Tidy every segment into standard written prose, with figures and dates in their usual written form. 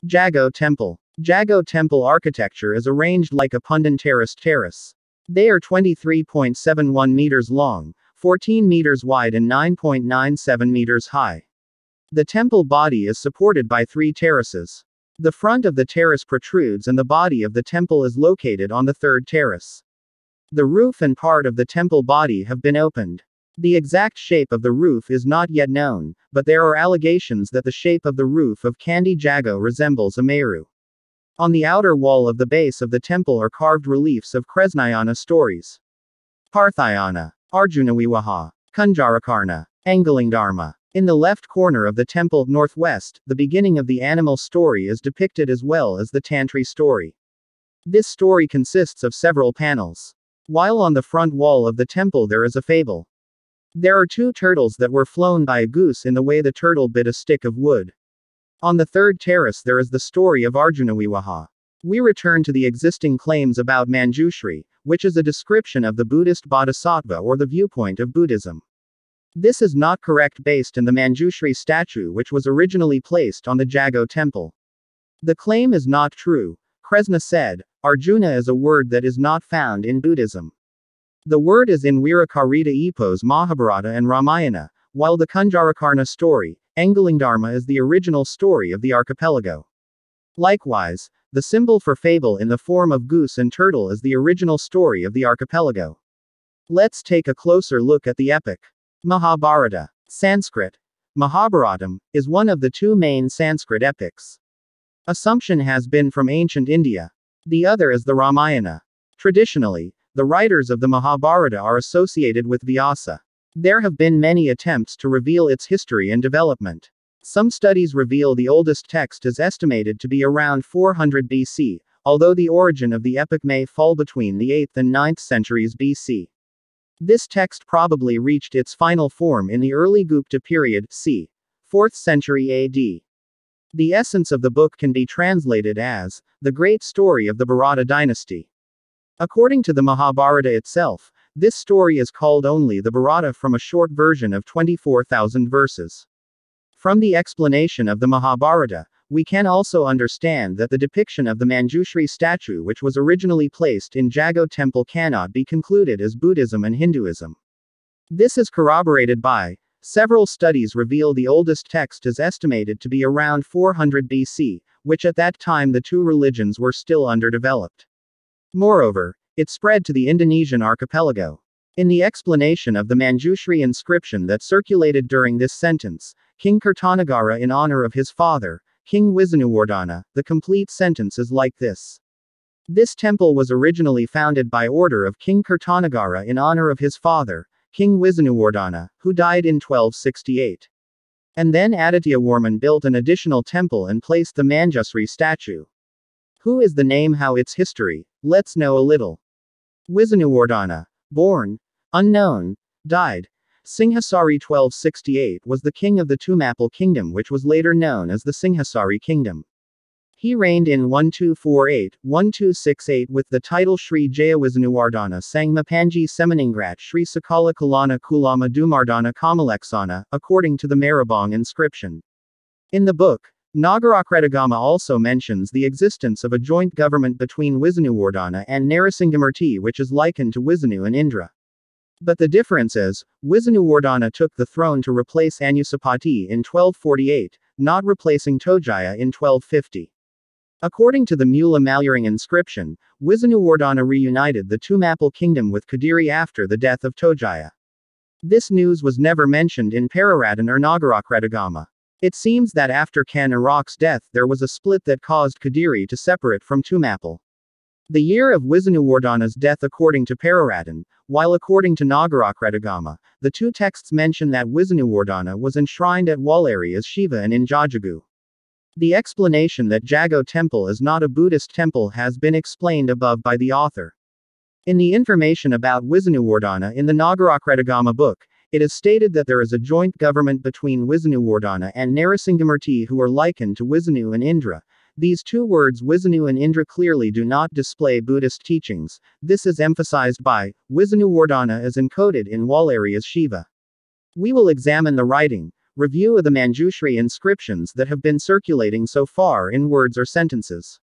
Jago Temple. Jago Temple architecture is arranged like a Pundan terraced terrace. They are 23.71 meters long, 14 meters wide and 9.97 meters high. The temple body is supported by 3 terraces. The front of the terrace protrudes and the body of the temple is located on the 3rd terrace. The roof and part of the temple body have been opened. The exact shape of the roof is not yet known, but there are allegations that the shape of the roof of Candi Jago resembles a Meru. On the outer wall of the base of the temple are carved reliefs of Kresnayana stories. Parthayana, Arjunawiwaha, Kunjarakarna, Angalingdharma. In the left corner of the temple, northwest, the beginning of the animal story is depicted as well as the Tantri story. This story consists of several panels. While on the front wall of the temple there is a fable. There are 2 turtles that were flown by a goose in the way the turtle bit a stick of wood. On the 3rd terrace there is the story of Arjunawiwaha. We return to the existing claims about Manjushri, which is a description of the Buddhist bodhisattva or the viewpoint of Buddhism. This is not correct based on the Manjushri statue which was originally placed on the Jago temple. The claim is not true. Kresna said, Arjuna is a word that is not found in Buddhism. The word is in Virakarita epos Mahabharata and Ramayana, while the Kunjarakarna story, Angalingdharma, is the original story of the archipelago. Likewise, the symbol for fable in the form of goose and turtle is the original story of the archipelago. Let's take a closer look at the epic. Mahabharata, Sanskrit, Mahabharatam, is one of the 2 main Sanskrit epics. Assumption has been from ancient India. The other is the Ramayana. Traditionally, the writers of the Mahabharata are associated with Vyasa. There have been many attempts to reveal its history and development. Some studies reveal the oldest text is estimated to be around 400 BC, although the origin of the epic may fall between the 8th and 9th centuries BC. This text probably reached its final form in the early Gupta period, c. 4th century AD. The essence of the book can be translated as the great story of the Bharata dynasty. According to the Mahabharata itself, this story is called only the Bharata from a short version of 24,000 verses. From the explanation of the Mahabharata, we can also understand that the depiction of the Manjushri statue which was originally placed in Jago temple cannot be concluded as Buddhism and Hinduism. This is corroborated by several studies reveal the oldest text is estimated to be around 400 BC, which at that time the 2 religions were still underdeveloped. Moreover, it spread to the Indonesian archipelago. In the explanation of the Manjushri inscription that circulated during this sentence, King Kertanagara in honor of his father, King Wisnuwardhana, the complete sentence is like this. This temple was originally founded by order of King Kertanagara in honor of his father, King Wisnuwardhana, who died in 1268. And then Adityawarman built an additional temple and placed the Manjushri statue. Who is the name? How its history? Let's know a little. Wisnuwardhana, born, unknown, died. Singhasari 1268 was the king of the Tumapal kingdom which was later known as the Singhasari kingdom. He reigned in 1248-1268 with the title Sri Jayawisnuwardhana Sang Mapanji Semaningrat Sri Sakala Kalana Kulama Dumardana Kamaleksana, according to the Maribong inscription. In the book, Nagarakretagama also mentions the existence of a joint government between Wisnuwardhana and Narasingamurti which is likened to Wisnu and Indra. But the difference is, Wisnuwardhana took the throne to replace Anusapati in 1248, not replacing Tojaya in 1250. According to the Mula Maluring inscription, Wisnuwardhana reunited the Tumapal kingdom with Kadiri after the death of Tojaya. This news was never mentioned in Pararatan or Nagarakretagama. It seems that after Kanarok's death there was a split that caused Kadiri to separate from Tumapal. The year of Wisnuwardhana's death according to Pararatan, while according to Nagarakretagama, the 2 texts mention that Wisnuwardhana was enshrined at Walari as Shiva and in Jajagu. The explanation that Jago temple is not a Buddhist temple has been explained above by the author. In the information about Wisnuwardhana in the Nagarakretagama book, it is stated that there is a joint government between Wisnuwardhana and Narasingamurti who are likened to Wisnu and Indra. These 2 words Wisnu and Indra clearly do not display Buddhist teachings. This is emphasized by Wisnuwardhana is encoded in Walari as Shiva. We will examine the writing. Review of the Manjushri inscriptions that have been circulating so far in words or sentences.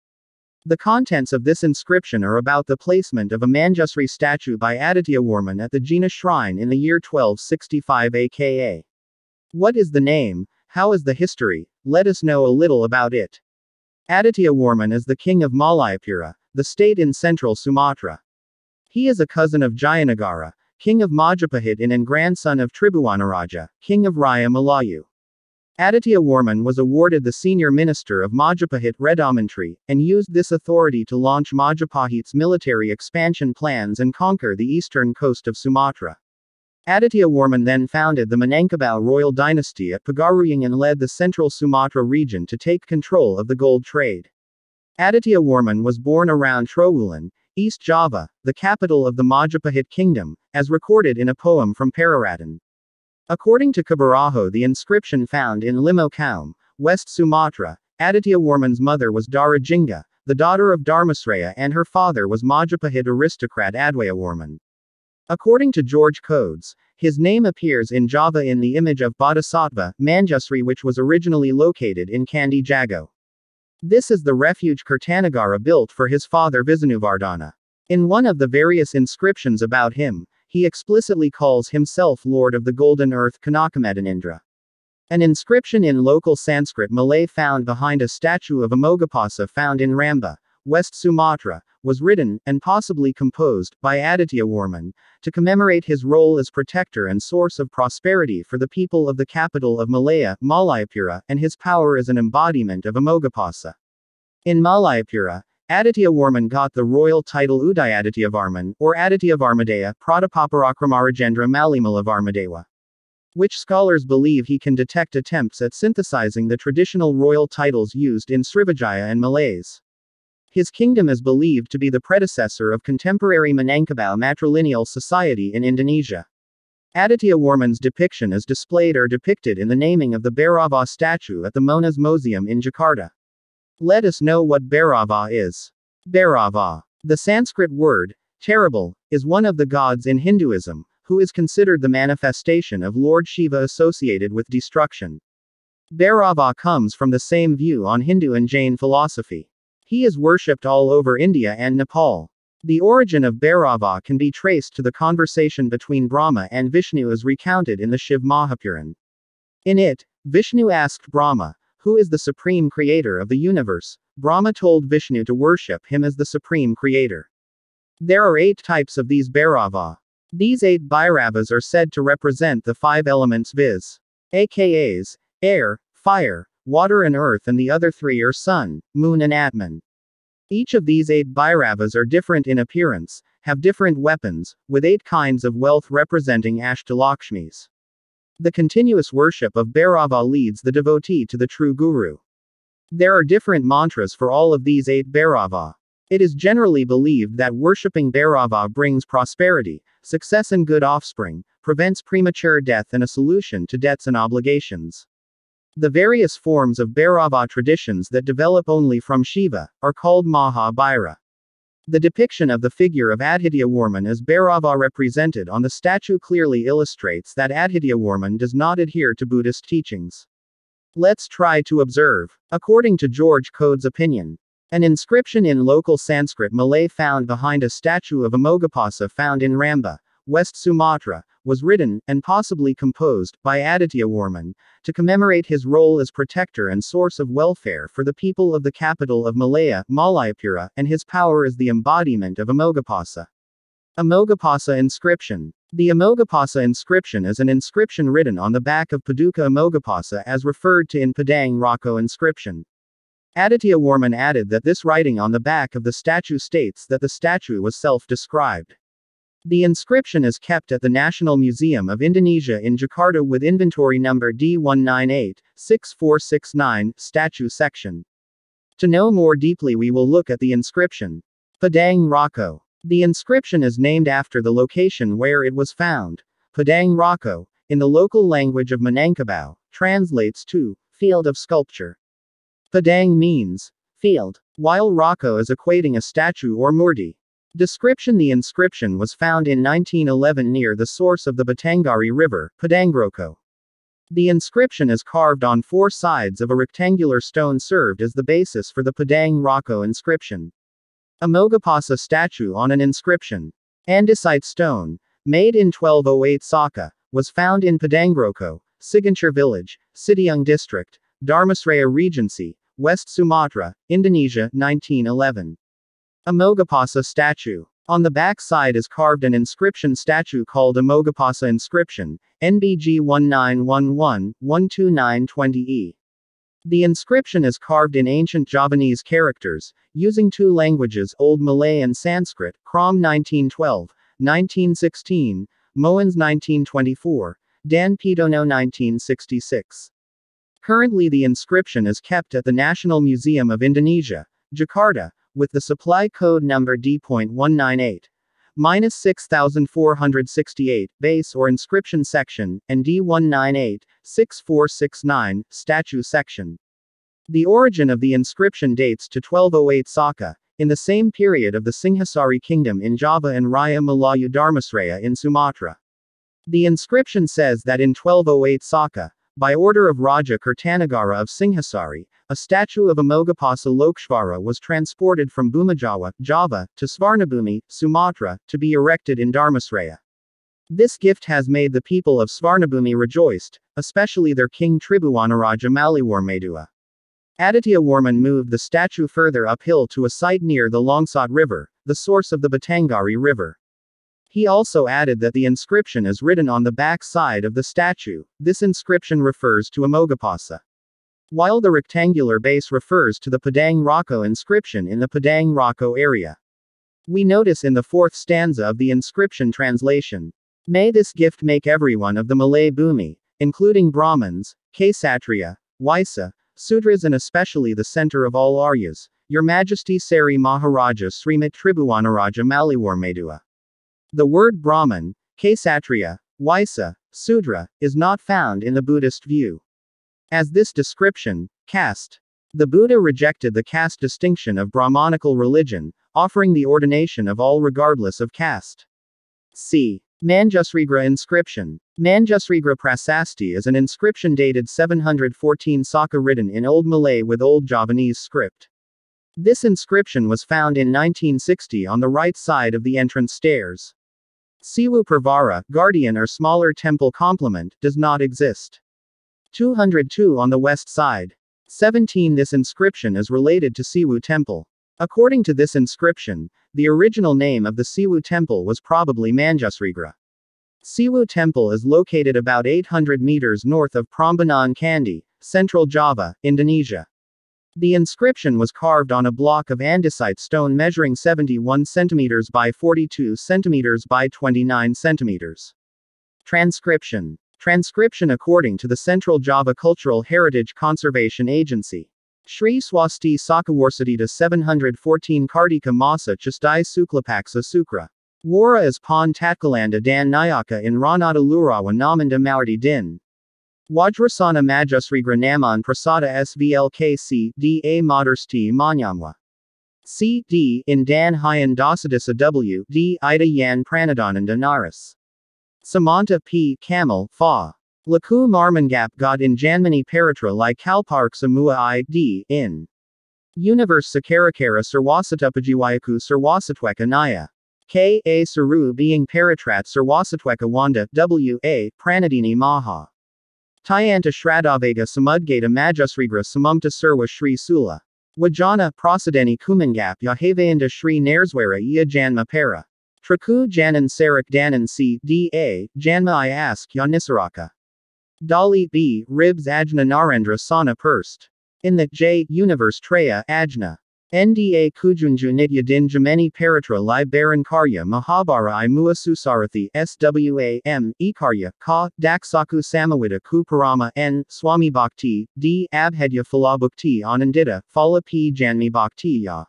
The contents of this inscription are about the placement of a Manjushri statue by Adityavarman at the Jina shrine in the year 1265 aka. What is the name? How is the history? Let us know a little about it. Adityavarman is the king of Malayapura, the state in central Sumatra. He is a cousin of Jayanagara, king of Majapahit and grandson of Tribhuwanaraja, king of Raya Malayu. Adityavarman was awarded the senior minister of Majapahit Redamantri, and used this authority to launch Majapahit's military expansion plans and conquer the eastern coast of Sumatra. Adityavarman then founded the Minangkabau royal dynasty at Pagaruyung and led the central Sumatra region to take control of the gold trade. Adityavarman was born around Trowulan, East Java, the capital of the Majapahit kingdom, as recorded in a poem from Pararatan. According to Kabaraho, the inscription found in Limo Kaum, West Sumatra, Adityavarman's mother was Dara Jinga, the daughter of Dharmasraya, and her father was Majapahit aristocrat Adwayavarman. According to George Codes, his name appears in Java in the image of Bodhisattva, Manjusri, which was originally located in Kandi Jago. This is the refuge Kartanagara built for his father Visnuvardhana. In one of the various inscriptions about him, he explicitly calls himself Lord of the Golden Earth Kanakamedanindra. An inscription in local Sanskrit Malay found behind a statue of Amogapasa found in Ramba, West Sumatra, was written, and possibly composed, by Adityavarman, to commemorate his role as protector and source of prosperity for the people of the capital of Malaya, Malayapura, and his power as an embodiment of Amogapasa. In Malayapura, Adityavarman got the royal title Udayadityavarman, or Adityavarmadaya Pratapaparakramarajendra Malimalavarmadewa, which scholars believe he can detect attempts at synthesizing the traditional royal titles used in Srivijaya and Malays. His kingdom is believed to be the predecessor of contemporary Minangkabau matrilineal society in Indonesia. Adityavarman's depiction is displayed or depicted in the naming of the Bhairava statue at the Monas Museum in Jakarta. Let us know what Bhairava is. Bhairava, the Sanskrit word, terrible, is one of the gods in Hinduism, who is considered the manifestation of Lord Shiva associated with destruction. Bhairava comes from the same view on Hindu and Jain philosophy. He is worshipped all over India and Nepal. The origin of Bhairava can be traced to the conversation between Brahma and Vishnu as recounted in the Shiv Mahapuran. In it, Vishnu asked Brahma, who is the supreme creator of the universe. Brahma told Vishnu to worship him as the supreme creator. There are 8 types of these Bhairava. These 8 Bhairavas are said to represent the 5 elements viz. AKAs, air, fire, water and earth, and the other 3 are sun, moon and Atman. Each of these 8 Bhairavas are different in appearance, have different weapons, with 8 kinds of wealth representing Ashtalakshmis. The continuous worship of Bhairava leads the devotee to the true Guru. There are different mantras for all of these 8 Bhairava. It is generally believed that worshipping Bhairava brings prosperity, success and good offspring, prevents premature death and a solution to debts and obligations. The various forms of Bhairava traditions that develop only from Shiva are called Maha Bhaira. The depiction of the figure of Adityavarman as Bhairava represented on the statue clearly illustrates that Adityavarman does not adhere to Buddhist teachings. Let's try to observe. According to George Code's opinion, an inscription in local Sanskrit Malay found behind a statue of Amogapasa found in Ramba, West Sumatra, was written, and possibly composed, by Adityavarman, to commemorate his role as protector and source of welfare for the people of the capital of Malaya, Malayapura, and his power as the embodiment of Amogapasa. Amogapasa inscription. The Amogapasa inscription is an inscription written on the back of Paduka Amogapasa as referred to in Padang Rako inscription. Adityavarman added that this writing on the back of the statue states that the statue was self-described. The inscription is kept at the National Museum of Indonesia in Jakarta with inventory number D198-6469, statue section. To know more deeply we will look at the inscription. Padang Rako. The inscription is named after the location where it was found. Padang Rako, in the local language of Minangkabau, translates to field of sculpture. Padang means field, while Rako is equating a statue or murti. Description: the inscription was found in 1911 near the source of the Batanggari River, Padangroko. The inscription is carved on four sides of a rectangular stone served as the basis for the Padang Rako inscription. Amogapasa statue on an inscription. Andesite stone, made in 1208 Saka, was found in Padangroko, Signature Village, Sitiung District, Dharmasraya Regency, West Sumatra, Indonesia, 1911. Amogapasa statue. On the back side is carved an inscription statue called Amogapasa inscription, NBG 1911-12920E. The inscription is carved in ancient Javanese characters, using two languages, Old Malay and Sanskrit, Crom 1912, 1916, Moens 1924, Dan Pidono 1966. Currently the inscription is kept at the National Museum of Indonesia, Jakarta, with the supply code number D.198-6468, base or inscription section, and D198-6469, statue section. The origin of the inscription dates to 1208 Saka, in the same period of the Singhasari kingdom in Java and Raya Melayu Dharmasraya in Sumatra. The inscription says that in 1208 Saka, by order of Raja Kertanagara of Singhasari, a statue of Amogapasa Lokshvara was transported from Bumajawa, Java, to Svarnabhumi, Sumatra, to be erected in Dharmasraya. This gift has made the people of Svarnabhumi rejoiced, especially their king Tribhuwanaraja Maliwarmadua. Adityawarman moved the statue further uphill to a site near the Longsot River, the source of the Batangari River. He also added that the inscription is written on the back side of the statue. This inscription refers to Amogapasa, while the rectangular base refers to the Padang Rako inscription in the Padang Rako area. We notice in the fourth stanza of the inscription translation, "May this gift make everyone of the Malay Bhumi, including Brahmins, Kshatriya, Vaisya, Sudras and especially the center of all Aryas, Your Majesty Sari Maharaja Srimat Tribhuwanaraja Maliwarmadua." The word Brahman, Kshatriya, Vaisya, Sudra, is not found in the Buddhist view. As this description, caste. The Buddha rejected the caste distinction of Brahmanical religion, offering the ordination of all regardless of caste. C. Manjusrigra inscription. Manjusrigra Prasasti is an inscription dated 714 Saka written in Old Malay with Old Javanese script. This inscription was found in 1960 on the right side of the entrance stairs. Siwu Pravara, guardian or smaller temple complement, does not exist. 202 on the west side. 17 This inscription is related to Siwu Temple. According to this inscription, the original name of the Siwu Temple was probably Manjusrigra. Siwu Temple is located about 800 meters north of Prambanan Kandy, Central Java, Indonesia. The inscription was carved on a block of andesite stone measuring 71 centimeters by 42 centimeters by 29 centimeters. Transcription. Transcription according to the Central Java Cultural Heritage Conservation Agency. Shri Swasti Sakawarsatita 714 Kartika Masa Chastai Suklapaksa Sukra. Wara is Pon Tatkalanda Dan Nayaka in Ranada Lurawa Namanda Maurti Din. Wajrasana Majusrigra Naman Prasada Svlkc Da Madarsti Manyamwa. C. D. in Dan Hyan Dasadisa W. D. Ida Yan Pranadananda Naras. Samanta P. Kamil, Fa. Laku Marmangap God in Janmani Paratra Lai Kalpark Samua I. D. in Universe Sakarakara Sarwasatapajiwayaku Sarwasatweka Naya. K. A. Saru being Paratrat Sarwasatweka Wanda, W. A. Pranadini Maha. Tyanta Shradavega Samudgata Majusrigra Samumta Surwa Shri Sula. Wajana Prasadeni Kumangap Yahavayanda Shri Narswara Iya Janma Para. Traku Janan Sarak Danan C. D. A. Janma I ask Yanisaraka. Dali B. Ribs Ajna Narendra Sana Perst. In the J. Universe Traya Ajna. Nda Kujunju Nitya Din Jameni Paratra Lai Baran Karya Mahabara I Mua Susarathi Swa M. Ekarya Ka Daksaku Samawita Ku Parama N. Swami Bhakti D. Abhedya Falabhukti Anandita Phala P. Janmi Bhakti Ya.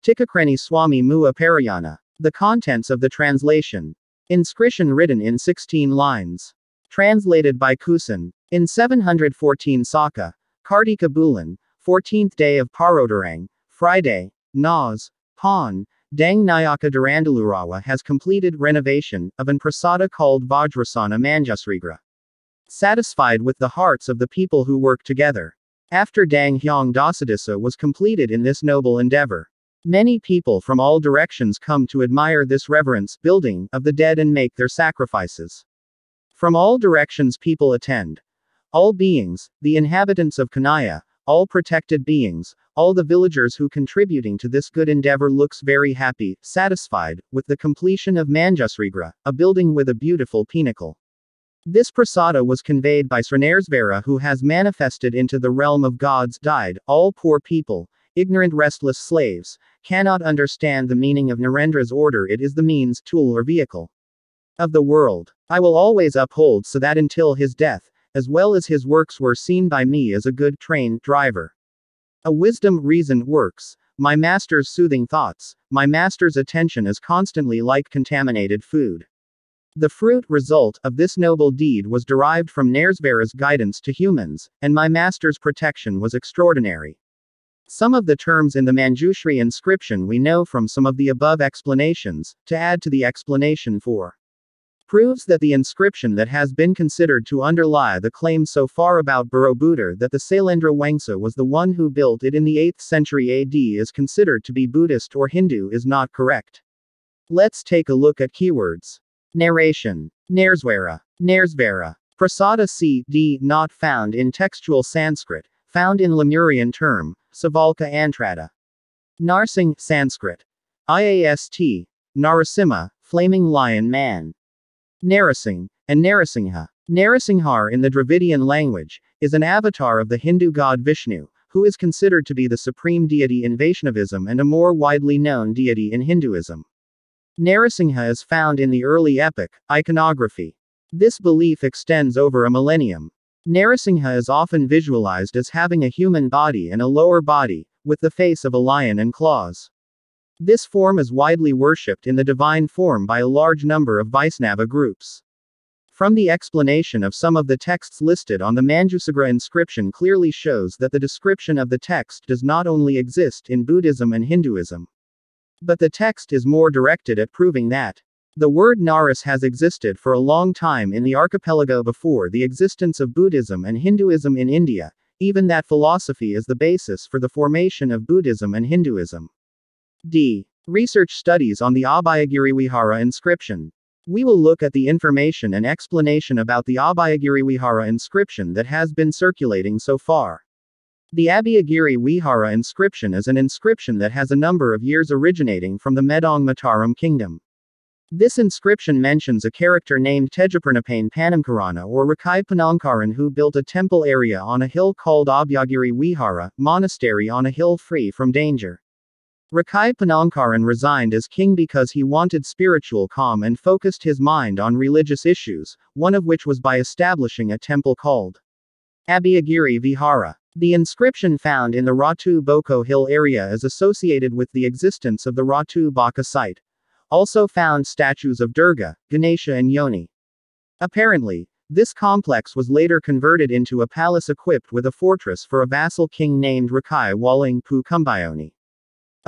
Tikakreni Swami Mua Parayana. The contents of the translation. Inscription written in 16 lines. Translated by Kusan. In 714 Saka. Kartika Bulan, 14th day of Parodarang. Friday, Nas, Pon, Dang Nayaka Durandalurawa has completed renovation of an prasada called Vajrasana Manjusrigra. satisfied with the hearts of the people who work together. After Dang Hyang Dasadisa was completed in this noble endeavor, many people from all directions come to admire this reverence building of the dead and make their sacrifices. From all directions people attend. All beings, the inhabitants of Kanaya, all protected beings, all the villagers who contributing to this good endeavor looks very happy, satisfied, with the completion of Manjusrigra, a building with a beautiful pinnacle. This prasada was conveyed by Srinaresvara who has manifested into the realm of gods died, all poor people, ignorant restless slaves, cannot understand the meaning of Narendra's order it is the means, tool or vehicle of the world. I will always uphold so that until his death, as well as his works were seen by me as a good train driver. A wisdom, reason, works, my master's soothing thoughts, my master's attention is constantly like contaminated food. The fruit result of this noble deed was derived from Naresvara's guidance to humans, and my master's protection was extraordinary. Some of the terms in the Manjushri inscription we know from some of the above explanations, to add to the explanation for proves that the inscription that has been considered to underlie the claim so far about Borobudur that the Sailendra Wangsa was the one who built it in the 8th century AD is considered to be Buddhist or Hindu is not correct. Let's take a look at keywords. Narration. Naresvara. Naresvara. Prasada c.d. not found in textual Sanskrit, found in Lemurian term, Savalka Antrata. Narsing, Sanskrit. IAST. Narasimha, flaming lion man. Narasing, and Narasingha. Narasinghar in the Dravidian language, is an avatar of the Hindu god Vishnu, who is considered to be the supreme deity in Vaishnavism and a more widely known deity in Hinduism. Narasingha is found in the early epic iconography. This belief extends over a millennium. Narasingha is often visualized as having a human body and a lower body, with the face of a lion and claws. This form is widely worshipped in the divine form by a large number of Vaisnava groups. From the explanation of some of the texts listed on the Manjushri inscription clearly shows that the description of the text does not only exist in Buddhism and Hinduism, but the text is more directed at proving that the word Naras has existed for a long time in the archipelago before the existence of Buddhism and Hinduism in India, even that philosophy is the basis for the formation of Buddhism and Hinduism. D. Research studies on the Abhayagiri Vihara inscription. We will look at the information and explanation about the Abhayagiri Vihara inscription that has been circulating so far. The Abhayagiri Vihara inscription is an inscription that has a number of years originating from the Medang Mataram kingdom. This inscription mentions a character named Tejapurnapane Panamkarana or Rakai Panankaran who built a temple area on a hill called Abhayagiri Vihara, monastery on a hill free from danger. Rakai Panankaran resigned as king because he wanted spiritual calm and focused his mind on religious issues, one of which was by establishing a temple called Abhayagiri Vihara. The inscription found in the Ratu Boko Hill area is associated with the existence of the Ratu Baka site. Also found statues of Durga, Ganesha and Yoni. Apparently, this complex was later converted into a palace equipped with a fortress for a vassal king named Rakai Waling Pu Kumbayoni.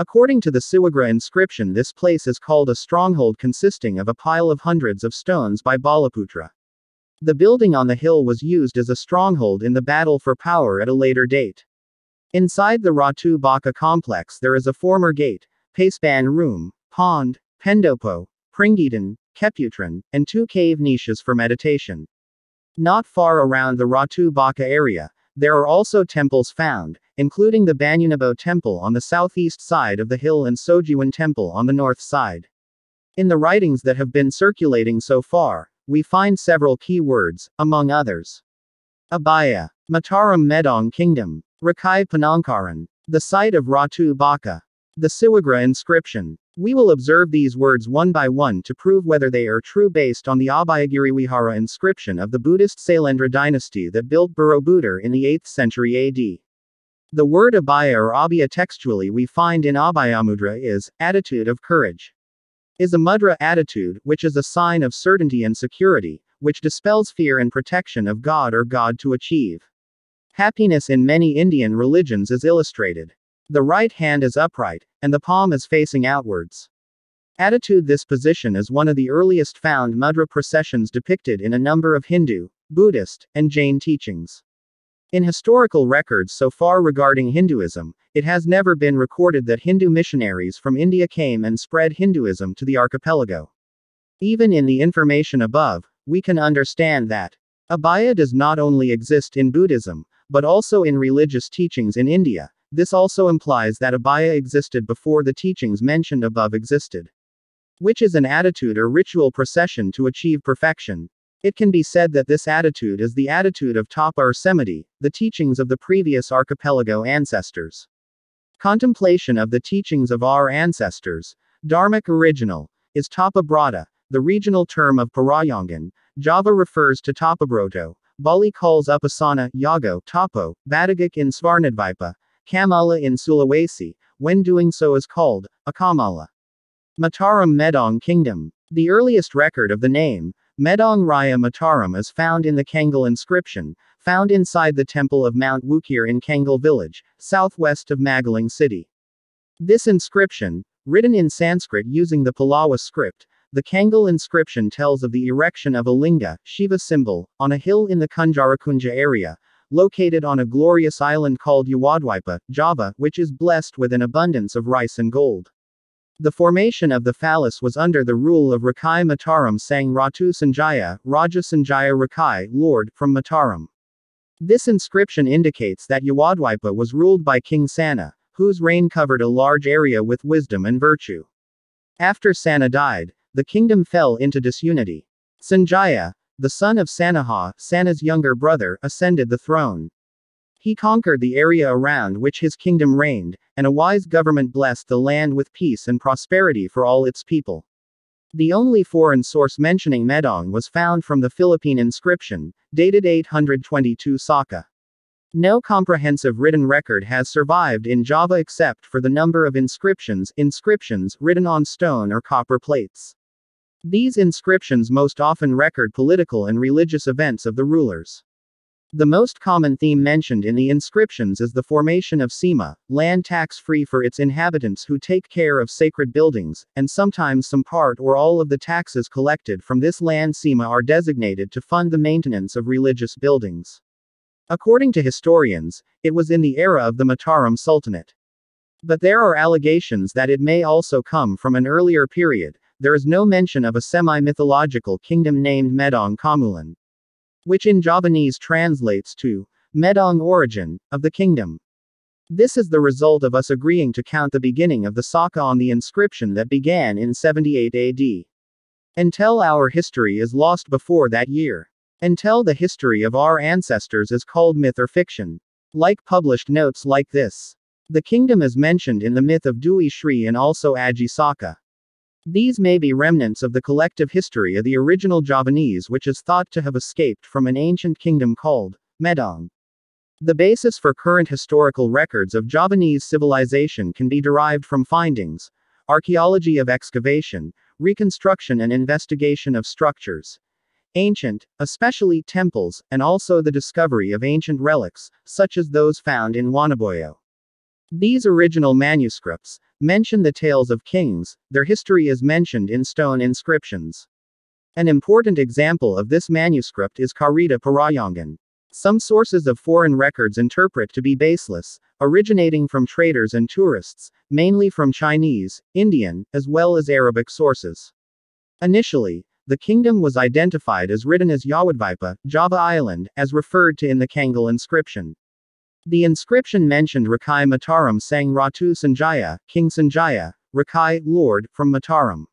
According to the Siwagra inscription, this place is called a stronghold consisting of a pile of hundreds of stones by Balaputra. The building on the hill was used as a stronghold in the battle for power at a later date. Inside the Ratu Baka complex there is a former gate, Paceban room, pond, Pendopo, Pringitan, Keputran, and 2 cave niches for meditation. Not far around the Ratu Baka area, there are also temples found, including the Banyunabo temple on the southeast side of the hill and Sojiwan temple on the north side. In the writings that have been circulating so far, we find several key words, among others. Abhaya, Mataram Medang Kingdom, Rakai Panankaran, the site of Ratu Baka, the Siwagra inscription. We will observe these words one by one to prove whether they are true based on the Abhayagiri Vihara inscription of the Buddhist Sailendra dynasty that built Borobudur in the 8th century AD. The word abhaya or abhaya textually we find in Abhayamudra is, attitude of courage. Is a mudra attitude, which is a sign of certainty and security, which dispels fear and protection of God or God to achieve happiness in many Indian religions is illustrated. The right hand is upright, and the palm is facing outwards. Attitude. This position is one of the earliest found mudra processions depicted in a number of Hindu, Buddhist, and Jain teachings. In historical records so far regarding Hinduism, it has never been recorded that Hindu missionaries from India came and spread Hinduism to the archipelago. Even in the information above, we can understand that abaya does not only exist in Buddhism, but also in religious teachings in India. This also implies that abaya existed before the teachings mentioned above existed, which is an attitude or ritual procession to achieve perfection. It can be said that this attitude is the attitude of tapa or samadhi, the teachings of the previous archipelago ancestors. Contemplation of the teachings of our ancestors, dharmic original, is tapa brata, the regional term of Parayangan. Java refers to tapabroto, Bali calls upasana, yago, tapo, Batagak in Svarnadvipa, Kamala in Sulawesi, when doing so is called akamala. Mataram Medang Kingdom. The earliest record of the name, Medang Raya Mataram, is found in the Kangal inscription, found inside the temple of Mount Wukir in Kangal village, southwest of Magalang city. This inscription, written in Sanskrit using the Pallava script, the Kangal inscription tells of the erection of a linga, Shiva symbol, on a hill in the Kunjarakunja area, located on a glorious island called Yawadwipa, Java, which is blessed with an abundance of rice and gold. The formation of the phallus was under the rule of Rakai Mataram Sang Ratu Sanjaya, Raja Sanjaya Rakai, Lord, from Mataram. This inscription indicates that Yawadwipa was ruled by King Sana, whose reign covered a large area with wisdom and virtue. After Sana died, the kingdom fell into disunity. Sanjaya, the son of Sanaha, Sana's younger brother, ascended the throne. He conquered the area around which his kingdom reigned, and a wise government blessed the land with peace and prosperity for all its people. The only foreign source mentioning Medang was found from the Philippine inscription, dated 822 Saka. No comprehensive written record has survived in Java except for the number of inscriptions written on stone or copper plates. These inscriptions most often record political and religious events of the rulers. The most common theme mentioned in the inscriptions is the formation of Sema, land tax-free for its inhabitants who take care of sacred buildings, and sometimes some part or all of the taxes collected from this land Sema are designated to fund the maintenance of religious buildings. According to historians, it was in the era of the Mataram Sultanate. But there are allegations that it may also come from an earlier period. There is no mention of a semi-mythological kingdom named Medang Kamulan, which in Javanese translates to Medang origin of the kingdom. This is the result of us agreeing to count the beginning of the Saka on the inscription that began in 78 AD. Until our history is lost before that year. Until the history of our ancestors is called myth or fiction. Like published notes like this. The kingdom is mentioned in the myth of Dewey Shri and also Aji Saka. These may be remnants of the collective history of the original Javanese, which is thought to have escaped from an ancient kingdom called Medang. The basis for current historical records of Javanese civilization can be derived from findings, archaeology of excavation, reconstruction and investigation of structures, ancient, especially temples, and also the discovery of ancient relics, such as those found in Wanaboyo. These original manuscripts mention the tales of kings, their history is mentioned in stone inscriptions. An important example of this manuscript is Karita Parayangan. Some sources of foreign records interpret to be baseless, originating from traders and tourists, mainly from Chinese, Indian, as well as Arabic sources. Initially, the kingdom was identified as written as Yawadvipa, Java Island, as referred to in the Kangal inscription. The inscription mentioned Rakai Mataram Sang Ratu Sanjaya, King Sanjaya, Rakai, Lord, from Mataram.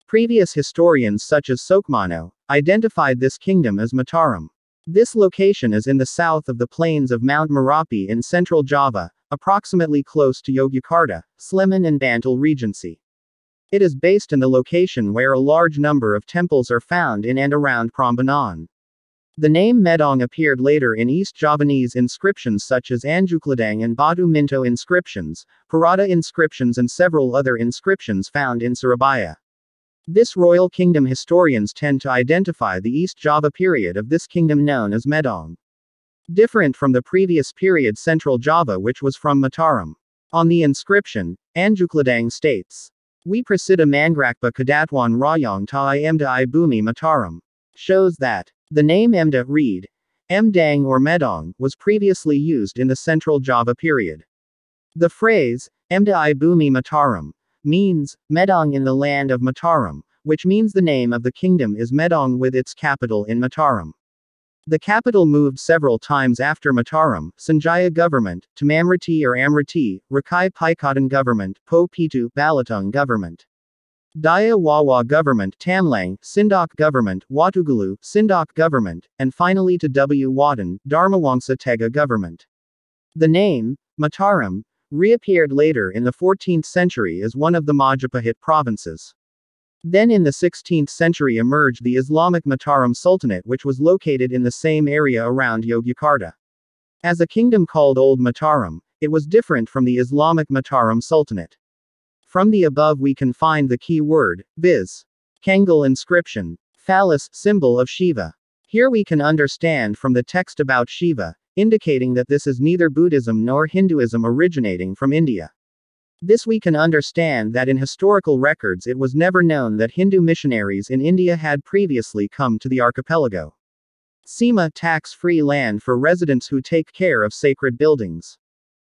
Previous historians such as Sokmano identified this kingdom as Mataram. This location is in the south of the plains of Mount Merapi in central Java, approximately close to Yogyakarta, Sleman and Bantul Regency. It is based in the location where a large number of temples are found in and around Prambanan. The name Medang appeared later in East Javanese inscriptions such as Anjukladang and Batu Minto inscriptions, Parada inscriptions and several other inscriptions found in Surabaya. This royal kingdom historians tend to identify the East Java period of this kingdom known as Medang. Different from the previous period Central Java which was from Mataram. On the inscription, Anjukladang states, "We prasida mangrakpa kadatwan rayong ta iamda I bumi Mataram," shows that The name Emda, read, Mdang or Medang, was previously used in the Central Java period. The phrase, Emda I Bumi Mataram, means, Medang in the land of Mataram, which means the name of the kingdom is Medang with its capital in Mataram. The capital moved several times after Mataram, Sanjaya government, to Mamrati or Amrati, Rakai Paikatan government, Po Pitu, Balatung government. Daya Wawa government, Tamlang, Sindok government, Watugulu, Sindok government, and finally to W. Watan, Dharmawangsa Tega government. The name, Mataram, reappeared later in the 14th century as one of the Majapahit provinces. Then in the 16th century emerged the Islamic Mataram Sultanate, which was located in the same area around Yogyakarta. As a kingdom called Old Mataram, it was different from the Islamic Mataram Sultanate. From the above we can find the key word, viz. Kangal inscription. Phallus, symbol of Shiva. Here we can understand from the text about Shiva, indicating that this is neither Buddhism nor Hinduism originating from India. This we can understand that in historical records it was never known that Hindu missionaries in India had previously come to the archipelago. Sima, tax-free land for residents who take care of sacred buildings.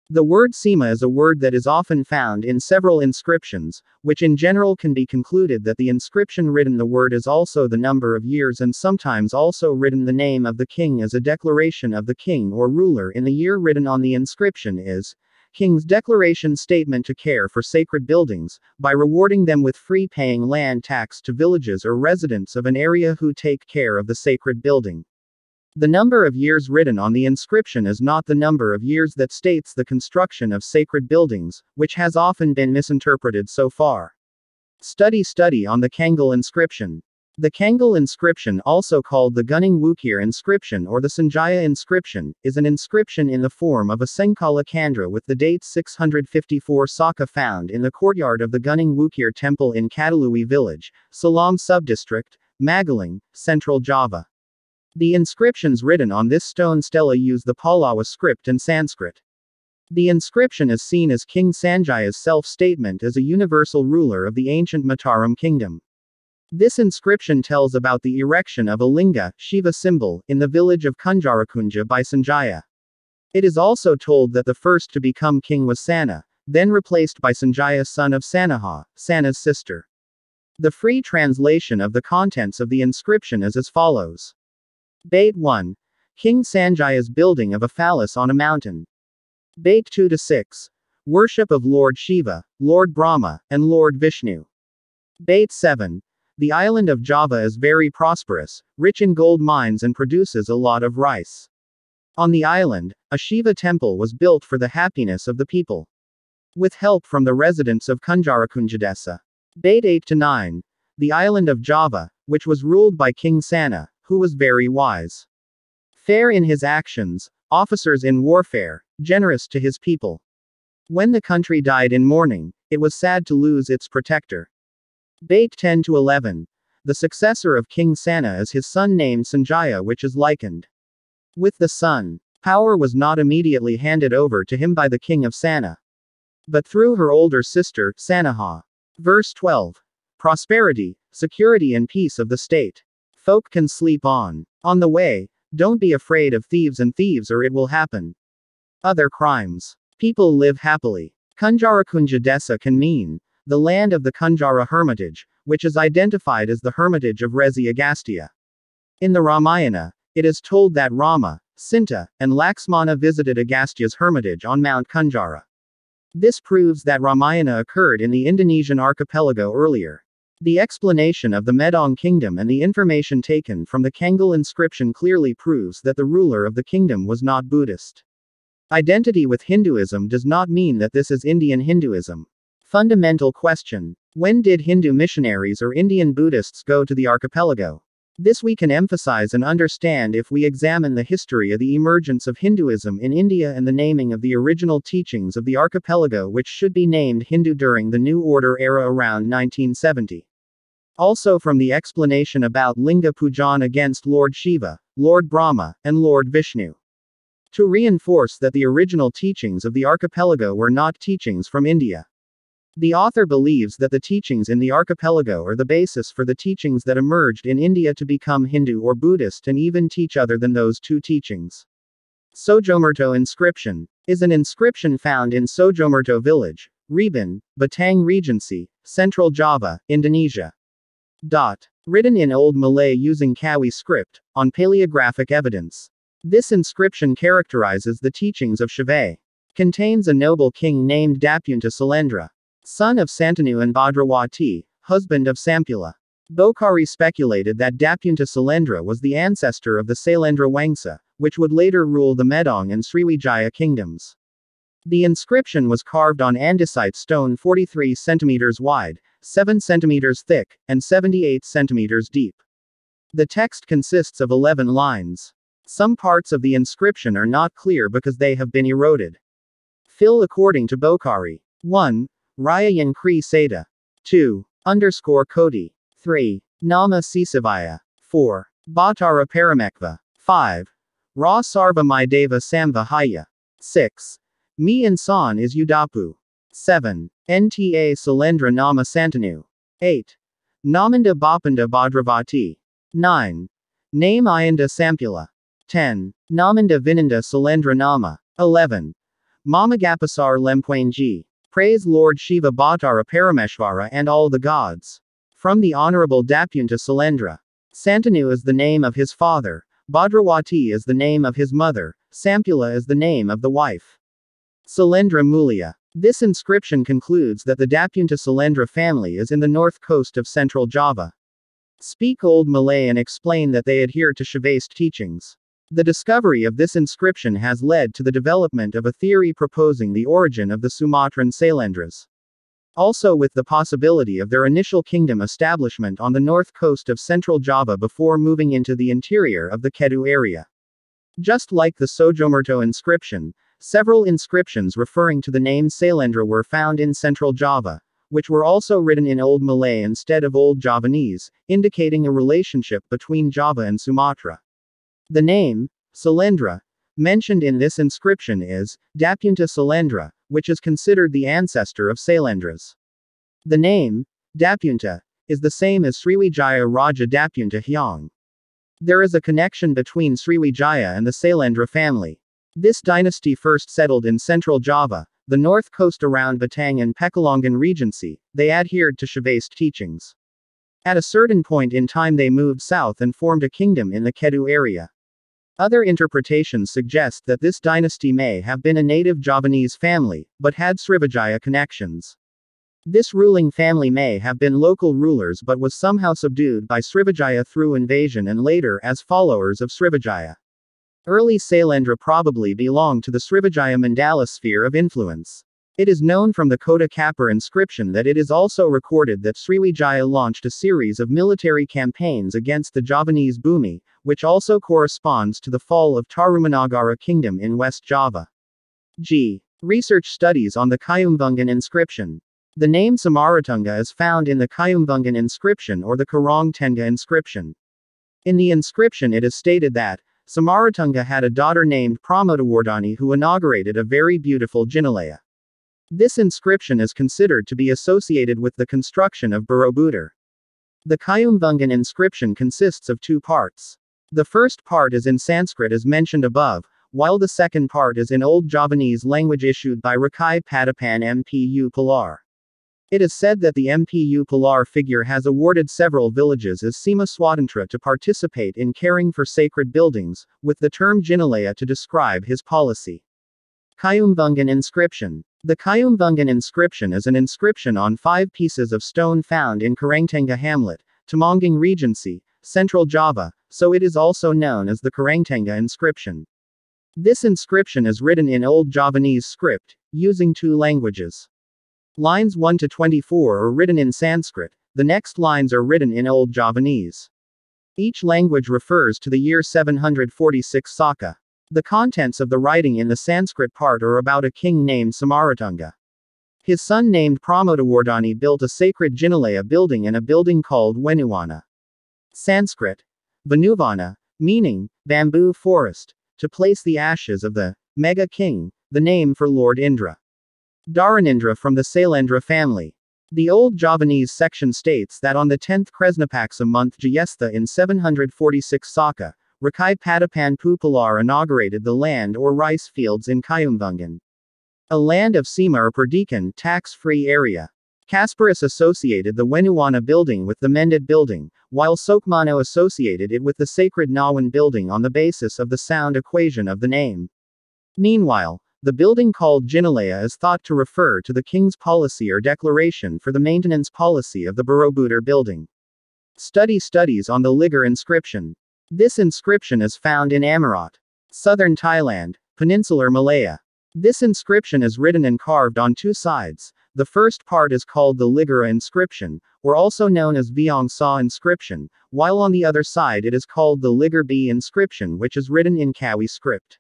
The word Sima is a word that is often found in several inscriptions, which in general can be concluded that the inscription written the word is also the number of years and sometimes also written the name of the king as a declaration of the king or ruler in the year. Written on the inscription is, King's declaration statement to care for sacred buildings, by rewarding them with free paying land tax to villages or residents of an area who take care of the sacred building. The number of years written on the inscription is not the number of years that states the construction of sacred buildings, which has often been misinterpreted so far. Study on the Kangal inscription. The Kangal inscription, also called the Gunung Wukir inscription or the Sanjaya inscription, is an inscription in the form of a Sengkala Kandra with the date 654 Saka found in the courtyard of the Gunung Wukir temple in Kadalui village, Salam subdistrict, Magalang, Central Java. The inscriptions written on this stone stela use the Pallawa script and Sanskrit. The inscription is seen as King Sanjaya's self-statement as a universal ruler of the ancient Mataram kingdom. This inscription tells about the erection of a linga, Shiva symbol, in the village of Kunjarakunja by Sanjaya. It is also told that the first to become king was Sana, then replaced by Sanjaya son of Sanaha, Sana's sister. The free translation of the contents of the inscription is as follows. Bait 1. King Sanjaya's building of a phallus on a mountain. Bait 2-6. Worship of Lord Shiva, Lord Brahma, and Lord Vishnu. Bait 7. The island of Java is very prosperous, rich in gold mines and produces a lot of rice. On the island, a Shiva temple was built for the happiness of the people. With help from the residents of Kunjarakunjadesa. Bait 8-9. The island of Java, which was ruled by King Sana, who was very wise. Fair in his actions, officers in warfare, generous to his people. When the country died in mourning, it was sad to lose its protector. Bait 10-11. The successor of King Sana is his son named Sanjaya, which is likened with the sun. Power was not immediately handed over to him by the king of Sana, but through her older sister, Sanaha. Verse 12. Prosperity, security and peace of the state. Folk can sleep on the way, don't be afraid of thieves or it will happen. Other crimes. People live happily. Kunjarakunja Desa can mean the land of the Kunjara hermitage, which is identified as the hermitage of Resi Agastya. In the Ramayana, it is told that Rama, Sinta, and Laxmana visited Agastya's hermitage on Mount Kunjara. This proves that Ramayana occurred in the Indonesian archipelago earlier. The explanation of the Medang kingdom and the information taken from the Kangal inscription clearly proves that the ruler of the kingdom was not Buddhist. Identity with Hinduism does not mean that this is Indian Hinduism. Fundamental question. When did Hindu missionaries or Indian Buddhists go to the archipelago? This we can emphasize and understand if we examine the history of the emergence of Hinduism in India and the naming of the original teachings of the archipelago, which should be named Hindu during the New Order era around 1970. Also from the explanation about Linga Pujan against Lord Shiva, Lord Brahma, and Lord Vishnu. To reinforce that the original teachings of the archipelago were not teachings from India. The author believes that the teachings in the archipelago are the basis for the teachings that emerged in India to become Hindu or Buddhist and even teach other than those two teachings. Sojomerto inscription is an inscription found in Sojomerto village, Reban, Batang Regency, Central Java, Indonesia. Written in Old Malay using Kawi script, on paleographic evidence. This inscription characterizes the teachings of Shiva. Contains a noble king named Dapunta Salendra, son of Santanu and Bhadrawati, husband of Sampula. Bokhari speculated that Dapunta Salendra was the ancestor of the Sailendra Wangsa, which would later rule the Medang and Sriwijaya kingdoms. The inscription was carved on andesite stone 43 centimeters wide, 7 centimeters thick, and 78 centimeters deep. The text consists of 11 lines. Some parts of the inscription are not clear because they have been eroded. Fill according to Bokhari. 1. Raya Kri Seda. 2. Kodi. 3. Nama Sisavaya. 4. Bhattara Paramekva. 5. Ra Sarva Maideva Samva Haya. 6. Mi Insan is Udapu. 7. Nta Salendra Nama Santanu. 8. Namanda Bapanda Bhadravati. 9. Name Ayanda Sampula. 10. Namanda Vinanda Salendra Nama. 11. Mamagapasar Lempwanji. Praise Lord Shiva Bhattara Parameshvara and all the gods. From the Honorable Dapunta Salendra. Santanu is the name of his father, Bhadrawati is the name of his mother, Sampula is the name of the wife. Salendra Mulia. This inscription concludes that the Dapunta Salendra family is in the north coast of central Java. Speak Old Malay and explain that they adhere to Shivaist teachings. The discovery of this inscription has led to the development of a theory proposing the origin of the Sumatran Sailendras. Also with the possibility of their initial kingdom establishment on the north coast of central Java before moving into the interior of the Kedu area. Just like the Sojomerto inscription, several inscriptions referring to the name Sailendra were found in central Java, which were also written in Old Malay instead of Old Javanese, indicating a relationship between Java and Sumatra. The name, Salendra, mentioned in this inscription is Dapunta Salendra, which is considered the ancestor of Sailendras. The name, Dapunta, is the same as Sriwijaya Raja Dapunta Hyang. There is a connection between Sriwijaya and the Sailendra family. This dynasty first settled in central Java, the north coast around Batang and Pekalongan Regency. They adhered to Shivaist teachings. At a certain point in time they moved south and formed a kingdom in the Kedu area. Other interpretations suggest that this dynasty may have been a native Javanese family, but had Srivijaya connections. This ruling family may have been local rulers but was somehow subdued by Srivijaya through invasion and later as followers of Srivijaya. Early Sailendra probably belonged to the Srivijaya Mandala sphere of influence. It is known from the Kota Kapur inscription that it is also recorded that Sriwijaya launched a series of military campaigns against the Javanese Bhumi, which also corresponds to the fall of Tarumanagara Kingdom in West Java. Research studies on the Kayumbungan inscription. The name Samaratunga is found in the Kayumbungan inscription or the Karang Tenga inscription. In the inscription it is stated that Samaratunga had a daughter named Pramodawardhani who inaugurated a very beautiful Jinalaya. This inscription is considered to be associated with the construction of Borobudur. The Kayumbungan inscription consists of two parts. The first part is in Sanskrit as mentioned above, while the second part is in Old Javanese language issued by Rakai Padapan Mpu Pilar. It is said that the Mpu Pilar figure has awarded several villages as Sima Swatantra to participate in caring for sacred buildings, with the term Jinalaya to describe his policy. Kayumbungan inscription. The Kayumbungan inscription is an inscription on 5 pieces of stone found in Karangtenga hamlet, Temanggung Regency, Central Java, so it is also known as the Karangtenga inscription. This inscription is written in Old Javanese script, using 2 languages. Lines 1 to 24 are written in Sanskrit, the next lines are written in Old Javanese. Each language refers to the year 746 Saka. The contents of the writing in the Sanskrit part are about a king named Samaratunga. His son named Pramodawardhani built a sacred Jinalaya building and a building called Wenuvana. Sanskrit. Venuvana, meaning, bamboo forest, to place the ashes of the mega king, the name for Lord Indra. Dharanindra from the Sailendra family. The old Javanese section states that on the 10th Kresnapaksa month Jayestha in 746 Saka, Rakai Padapan Pupilar inaugurated the land or rice fields in Kayumbungan. A land of Sema or Perdikan, tax-free area. Kasparas associated the Wenuwana building with the Mended building, while Sokmano associated it with the sacred Nawan building on the basis of the sound equation of the name. Meanwhile, the building called Jinalaya is thought to refer to the king's policy or declaration for the maintenance policy of the Borobudur building. Studies on the Ligar inscription. This inscription is found in Amarat, southern Thailand, peninsular Malaya. This inscription is written and carved on two sides. The first part is called the Ligara inscription, or also known as Viong Sa inscription, while on the other side it is called the Ligar B inscription, which is written in Kawi script.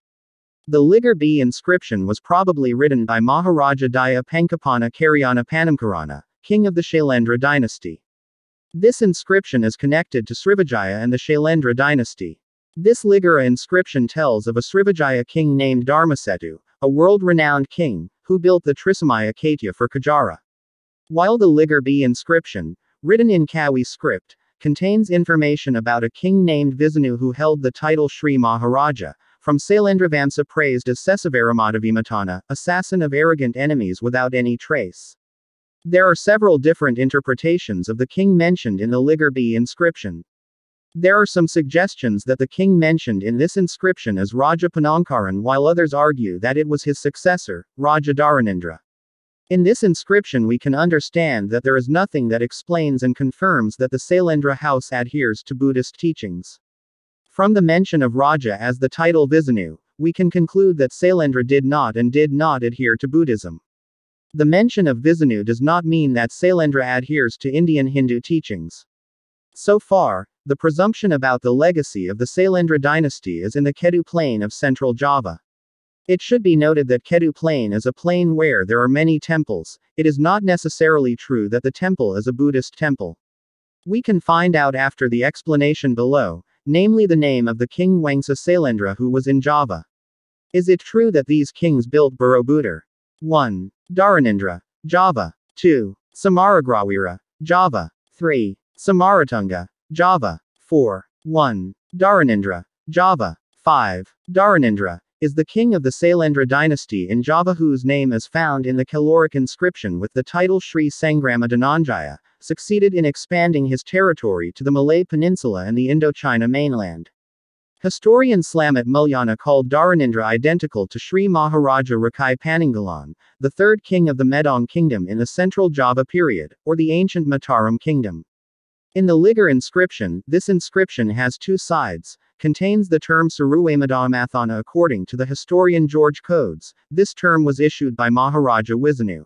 The Ligar B inscription was probably written by Maharaja Daya Pankapana Karyana Panamkarana, king of the Shailendra dynasty. This inscription is connected to Srivijaya and the Shailendra dynasty. This Ligara inscription tells of a Srivijaya king named Dharmasetu, a world-renowned king, who built the Trisamaya Katya for Kajara. While the Ligar B inscription, written in Kawi script, contains information about a king named Visanu who held the title Sri Maharaja, from Sailendravamsa praised as Sesavaramadhavimatana, assassin of arrogant enemies without any trace. There are several different interpretations of the king mentioned in the Ligar B inscription. There are some suggestions that the king mentioned in this inscription is Raja Panangkaran, while others argue that it was his successor, Raja Dharanendra. In this inscription we can understand that there is nothing that explains and confirms that the Sailendra house adheres to Buddhist teachings. From the mention of Raja as the title Visanu, we can conclude that Sailendra did not adhere to Buddhism. The mention of Visanu does not mean that Sailendra adheres to Indian Hindu teachings. So far, the presumption about the legacy of the Sailendra dynasty is in the Kedu plain of central Java. It should be noted that Kedu plain is a plain where there are many temples. It is not necessarily true that the temple is a Buddhist temple. We can find out after the explanation below, namely the name of the king Wangsa Sailendra who was in Java. Is it true that these kings built Borobudur? 1. Dharanendra, Java. 2. Samaragrawira, Java. 3. Samaratunga, Java. 4. 1. Dharanendra, Java. 5. Dharanendra is the king of the Sailendra dynasty in Java whose name is found in the caloric inscription with the title Sri Sangrama Dhananjaya, succeeded in expanding his territory to the Malay Peninsula and the Indochina mainland. Historian Slamet Mulyana called Dharanendra identical to Sri Maharaja Rakai Paninggalan, the third king of the Medang kingdom in the central Java period, or the ancient Mataram kingdom. In the Ligar inscription, this inscription has two sides, contains the term Saruwamadamathana according to the historian George Codes. This term was issued by Maharaja Wisanu.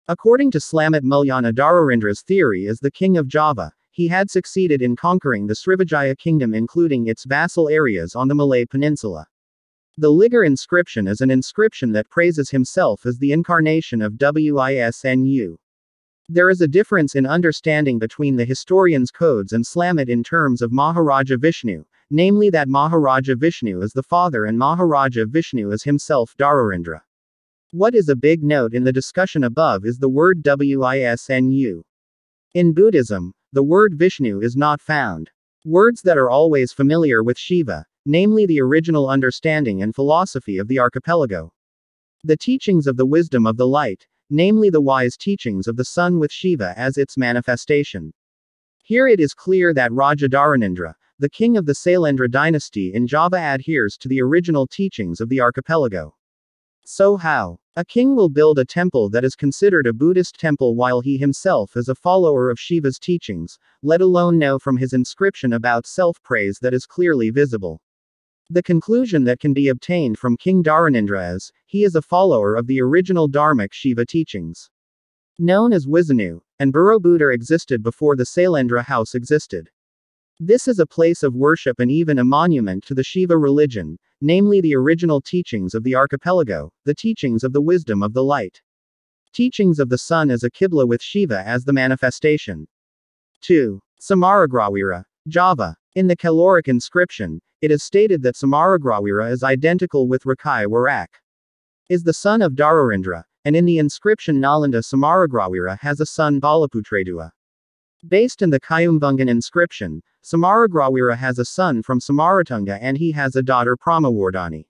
According to Slamet Mulyana, Dhararendra's theory is the king of Java. He had succeeded in conquering the Srivijaya kingdom including its vassal areas on the Malay Peninsula. The Ligar inscription is an inscription that praises himself as the incarnation of Wisnu. There is a difference in understanding between the historian's Codes and Slamet in terms of Maharaja Vishnu, namely that Maharaja Vishnu is the father and Maharaja Vishnu is himself Dhararendra. What is a big note in the discussion above is the word Wisnu. In Buddhism, the word Vishnu is not found. Words that are always familiar with Shiva, namely the original understanding and philosophy of the archipelago. The teachings of the wisdom of the light, namely the wise teachings of the sun with Shiva as its manifestation. Here it is clear that Raja Dharanendra, the king of the Sailendra dynasty in Java, adheres to the original teachings of the archipelago. So how? A king will build a temple that is considered a Buddhist temple while he himself is a follower of Shiva's teachings, let alone know from his inscription about self-praise that is clearly visible. The conclusion that can be obtained from King Dharanendra is, he is a follower of the original Dharmic Shiva teachings. Known as Wisnu, and Borobudur existed before the Sailendra house existed. This is a place of worship and even a monument to the Shiva religion, namely the original teachings of the archipelago, the teachings of the wisdom of the light. Teachings of the sun as a Qibla with Shiva as the manifestation. 2. Samaragrawira, Java. In the caloric inscription, it is stated that Samaragrawira is identical with Rakai Warak. Is the son of Dharanendra, and in the inscription Nalanda Samaragrawira has a son Balaputredua. Based on the Kayumvungan inscription, Samaragrawira has a son from Samaratunga and he has a daughter Pramawardhani.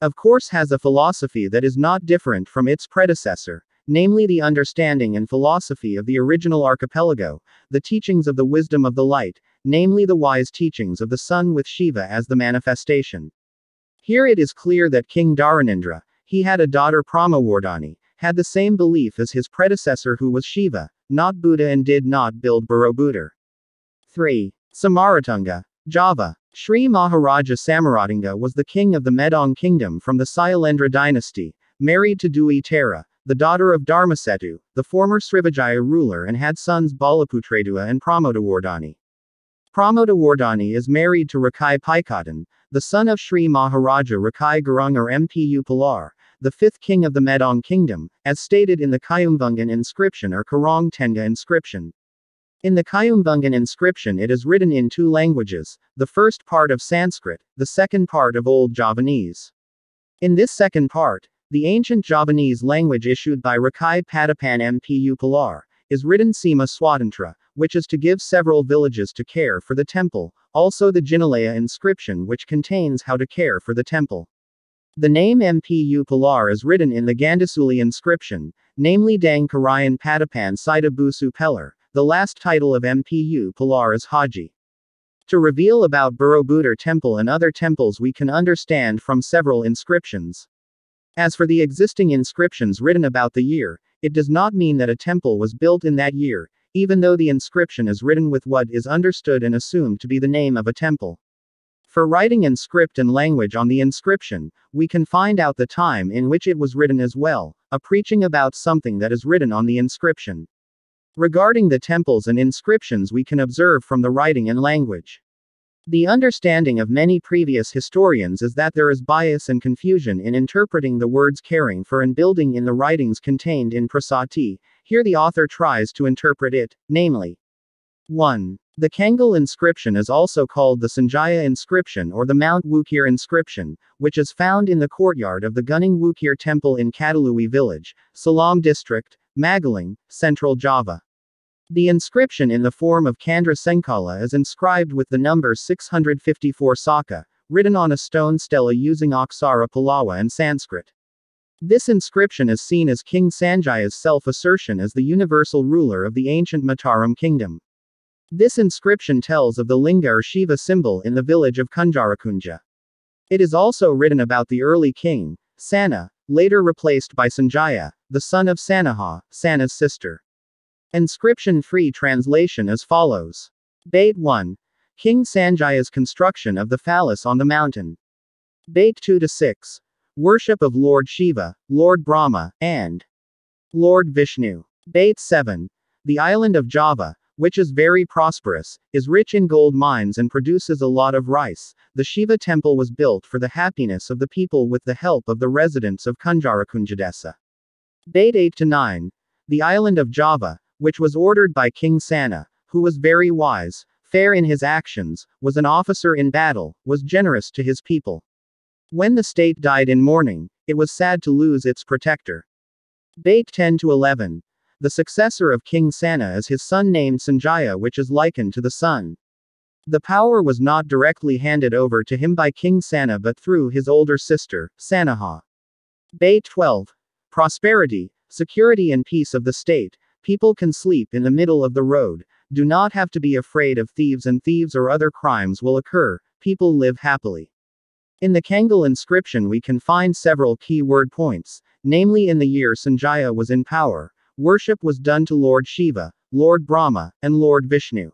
Of course has a philosophy that is not different from its predecessor, namely the understanding and philosophy of the original archipelago, the teachings of the wisdom of the light, namely the wise teachings of the sun with Shiva as the manifestation. Here it is clear that King Dharanindra, he had a daughter Pramawardhani, had the same belief as his predecessor who was Shiva, not Buddha, and did not build Borobudur. 3. Samaratunga, Java. Sri Maharaja Samaratunga was the king of the Medang kingdom from the Sailendra dynasty, married to Dwi Tara, the daughter of Dharmasetu, the former Srivijaya ruler, and had sons Balaputredua and Pramodawardhani. Pramodawardhani is married to Rakai Paikatan, the son of Sri Maharaja Rakai Gurung or Mpu Pilar, the fifth king of the Medang kingdom, as stated in the Kayumvungan inscription or Karang Tenga inscription. In the Kayumvungan inscription it is written in two languages, the first part of Sanskrit, the second part of Old Javanese. In this second part, the ancient Javanese language issued by Rakai Patapan Mpu Pilar, is written Sima Swatantra, which is to give several villages to care for the temple, also the Jinalaya inscription which contains how to care for the temple. The name Mpu Pilar is written in the Gandasuli inscription, namely Dang Karayan Patapan Sita Busu Peller, the last title of Mpu Pilar is Haji. To reveal about Borobudur temple and other temples we can understand from several inscriptions. As for the existing inscriptions written about the year, it does not mean that a temple was built in that year, even though the inscription is written with what is understood and assumed to be the name of a temple. For writing and script and language on the inscription, we can find out the time in which it was written as well, a preaching about something that is written on the inscription. Regarding the temples and inscriptions we can observe from the writing and language. The understanding of many previous historians is that there is bias and confusion in interpreting the words caring for and building in the writings contained in Prasati. Here the author tries to interpret it, namely 1. The Kangal inscription is also called the Sanjaya inscription or the Mount Wukir inscription, which is found in the courtyard of the Gunung Wukir temple in Kadalui village, Salam district, Magalang, Central Java. The inscription in the form of Candra Sengkala is inscribed with the number 654 Saka, written on a stone stela using Aksara Palawa and Sanskrit. This inscription is seen as King Sanjaya's self-assertion as the universal ruler of the ancient Mataram kingdom. This inscription tells of the Linga or Shiva symbol in the village of Kunjarakunja. It is also written about the early king, Sana, later replaced by Sanjaya, the son of Sanaha, Sana's sister. Inscription free translation as follows. Bait 1. King Sanjaya's construction of the phallus on the mountain. Bait 2-6. Worship of Lord Shiva, Lord Brahma, and Lord Vishnu. Bait 7. The island of Java, which is very prosperous, is rich in gold mines and produces a lot of rice. The Shiva temple was built for the happiness of the people with the help of the residents of Kunjarakunjadesa. Bait 8-9. The island of Java, which was ordered by King Sana, who was very wise, fair in his actions, was an officer in battle, was generous to his people. When the state died in mourning, it was sad to lose its protector. Bait 10-11. The successor of King Sana is his son named Sanjaya, which is likened to the sun. The power was not directly handed over to him by King Sana but through his older sister, Sanaha. Bait 12. Prosperity, security and peace of the state. People can sleep in the middle of the road, do not have to be afraid of thieves and thieves or other crimes will occur, people live happily. In the Kangal inscription we can find several key word points, namely in the year Sanjaya was in power, worship was done to Lord Shiva, Lord Brahma, and Lord Vishnu.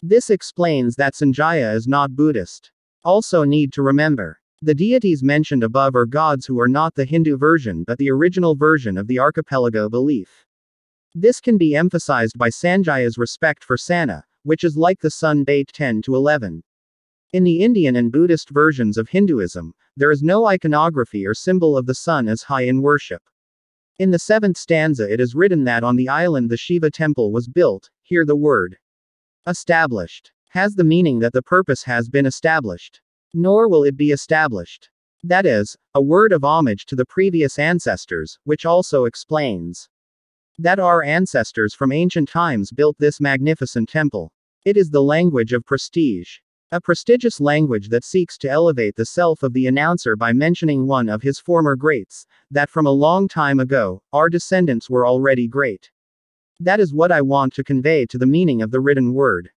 This explains that Sanjaya is not Buddhist. Also need to remember, the deities mentioned above are gods who are not the Hindu version but the original version of the archipelago belief. This can be emphasized by Sanjaya's respect for Sana, which is like the sun. Bait 10-11. In the Indian and Buddhist versions of Hinduism, there is no iconography or symbol of the sun as high in worship. In the 7th stanza it is written that on the island the Shiva temple was built. Here the word established has the meaning that the purpose has been established. Nor will it be established. That is, a word of homage to the previous ancestors, which also explains that our ancestors from ancient times built this magnificent temple. It is the language of prestige. A prestigious language that seeks to elevate the self of the announcer by mentioning one of his former greats, that from a long time ago, our descendants were already great. That is what I want to convey to the meaning of the written word.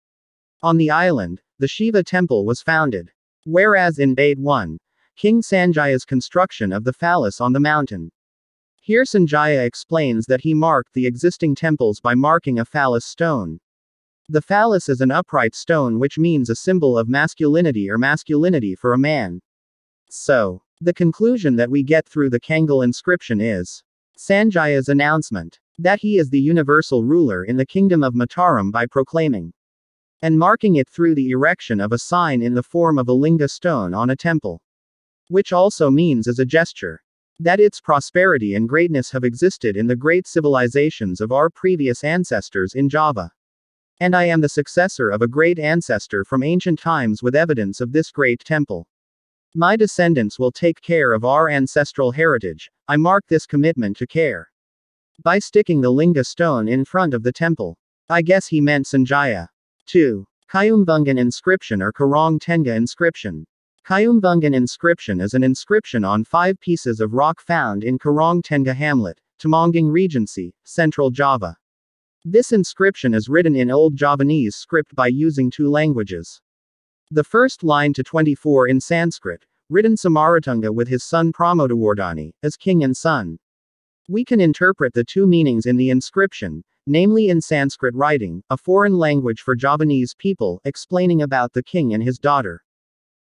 On the island, the Shiva temple was founded. Whereas in Bait 1, King Sanjaya's construction of the phallus on the mountain. Here Sanjaya explains that he marked the existing temples by marking a phallus stone. The phallus is an upright stone, which means a symbol of masculinity or masculinity for a man. So, the conclusion that we get through the Kangal inscription is Sanjaya's announcement that he is the universal ruler in the kingdom of Mataram by proclaiming and marking it through the erection of a sign in the form of a linga stone on a temple. Which also means as a gesture that its prosperity and greatness have existed in the great civilizations of our previous ancestors in Java. And I am the successor of a great ancestor from ancient times with evidence of this great temple. My descendants will take care of our ancestral heritage. I mark this commitment to care by sticking the linga stone in front of the temple. I guess he meant Sanjaya. 2. Kayumbungan inscription or Karong Tenga inscription. Kayumbungan inscription is an inscription on 5 pieces of rock found in Karong Tenga hamlet, Temanggung Regency, Central Java. This inscription is written in Old Javanese script by using 2 languages. The first line to 24 in Sanskrit, written Samaratunga with his son Pramodawardhani, as king and son. We can interpret the 2 meanings in the inscription, namely in Sanskrit writing, a foreign language for Javanese people, explaining about the king and his daughter.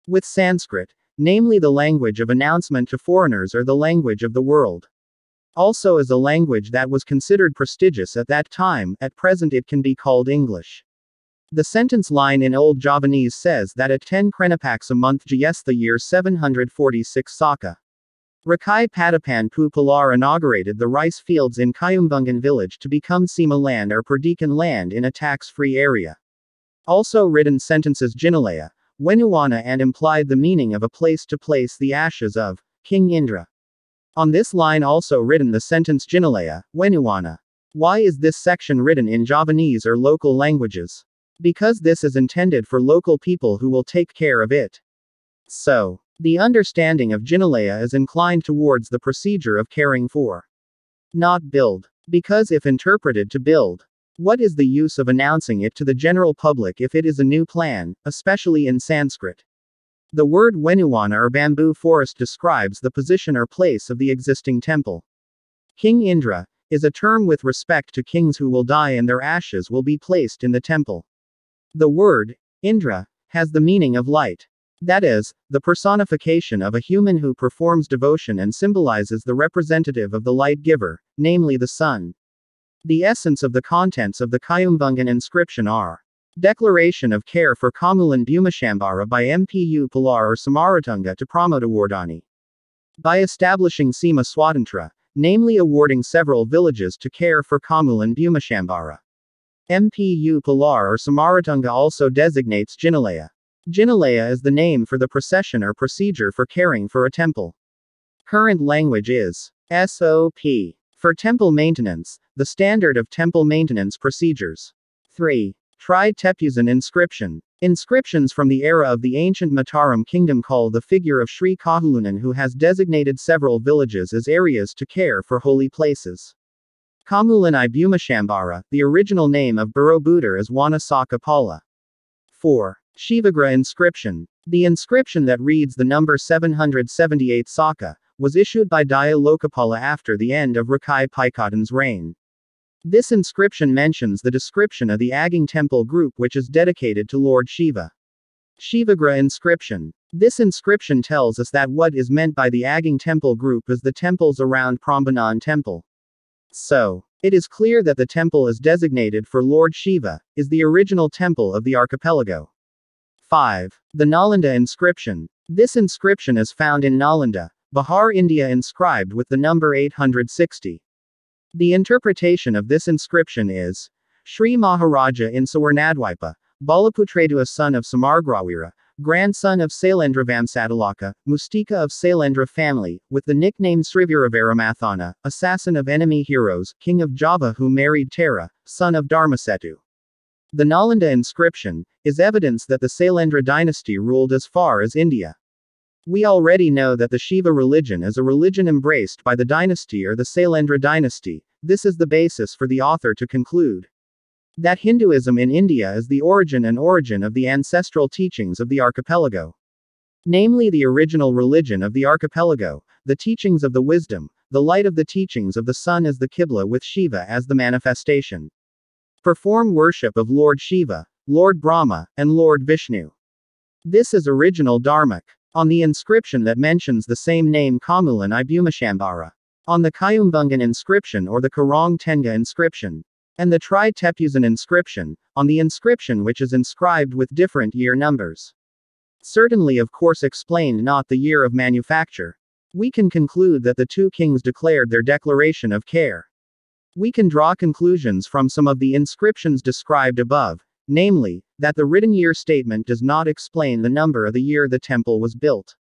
With Sanskrit, namely the language of announcement to foreigners or the language of the world. Also as a language that was considered prestigious at that time, at present it can be called English. The sentence line in Old Javanese says that at 10 Krenapaks a month GS the year 746 Saka. Rakai Padapan Pu Pilar inaugurated the rice fields in Kayumbungan village to become Sima land or Perdikan land in a tax-free area. Also written sentences Jinalaya, Wenuwana and implied the meaning of a place to place the ashes of King Indra. On this line also written the sentence Jinalaya, Wenuwana. Why is this section written in Javanese or local languages? Because this is intended for local people who will take care of it. So, the understanding of Jinalaya is inclined towards the procedure of caring for. Not build. Because if interpreted to build, what is the use of announcing it to the general public if it is a new plan, especially in Sanskrit? The word Wenuwana or bamboo forest describes the position or place of the existing temple. King Indra is a term with respect to kings who will die and their ashes will be placed in the temple. The word Indra has the meaning of light. That is, the personification of a human who performs devotion and symbolizes the representative of the light giver, namely the sun. The essence of the contents of the Kayumbungan inscription are declaration of care for Kamulan Bhumishambara by Mpu Pilar or Samaratunga to Pramodawardhani. By establishing Sima Swatantra, namely awarding several villages to care for Kamulan Bhumishambara. Mpu Pilar or Samaratunga also designates Jinalaya. Jinalaya is the name for the procession or procedure for caring for a temple. Current language is SOP. For temple maintenance, the standard of temple maintenance procedures. 3. Tri Tepuzan inscription. Inscriptions from the era of the ancient Mataram kingdom call the figure of Sri Kahulunan who has designated several villages as areas to care for holy places. Kamulanai Bhumishambara, the original name of Borobudur is Wanasaka Pala. 4. Shivagra inscription. The inscription that reads the number 778 Saka, was issued by Daya Lokapala after the end of Rakai Paikatan's reign. This inscription mentions the description of the Aging temple group which is dedicated to Lord Shiva. Shivagra inscription. This inscription tells us that what is meant by the Aging temple group is the temples around Prambanan temple. So, it is clear that the temple is designated for Lord Shiva, is the original temple of the archipelago. 5. The Nalanda inscription. This inscription is found in Nalanda, Bihar, India, inscribed with the number 860. The interpretation of this inscription is Sri Maharaja in Sawarnadwipa, Balaputredu, a son of Samargrawira, grandson of Sailendra Vamsadalaka, Mustika of Sailendra family, with the nickname Sriviravaramaathana, assassin of enemy heroes, king of Java who married Tara, son of Dharmasetu. The Nalanda inscription is evidence that the Sailendra dynasty ruled as far as India. We already know that the Shiva religion is a religion embraced by the dynasty or the Sailendra dynasty. This is the basis for the author to conclude that Hinduism in India is the origin of the ancestral teachings of the archipelago. Namely, the original religion of the archipelago, the teachings of the wisdom, the light of the teachings of the sun as the Qibla with Shiva as the manifestation. Perform worship of Lord Shiva, Lord Brahma, and Lord Vishnu. This is original Dharmic. On the inscription that mentions the same name Kamulan Ibumashambara. On the Kayumbungan inscription or the Karong Tenga inscription. And the Tri Tepuzan inscription, on the inscription which is inscribed with different year numbers. Certainly of course explained not the year of manufacture. We can conclude that the two kings declared their declaration of care. We can draw conclusions from some of the inscriptions described above. Namely, that the written year statement does not explain the number of the year the temple was built,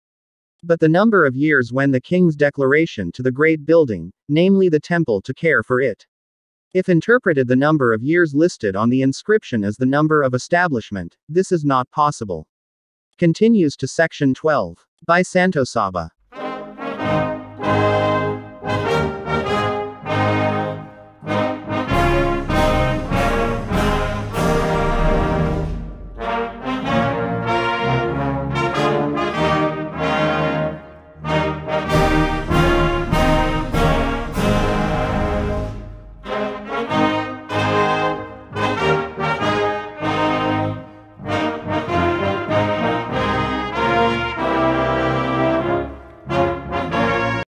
but the number of years when the king's declaration to the great building, namely the temple, to care for it. If interpreted the number of years listed on the inscription as the number of establishment, this is not possible. Continues to section 12. By Santo Saba.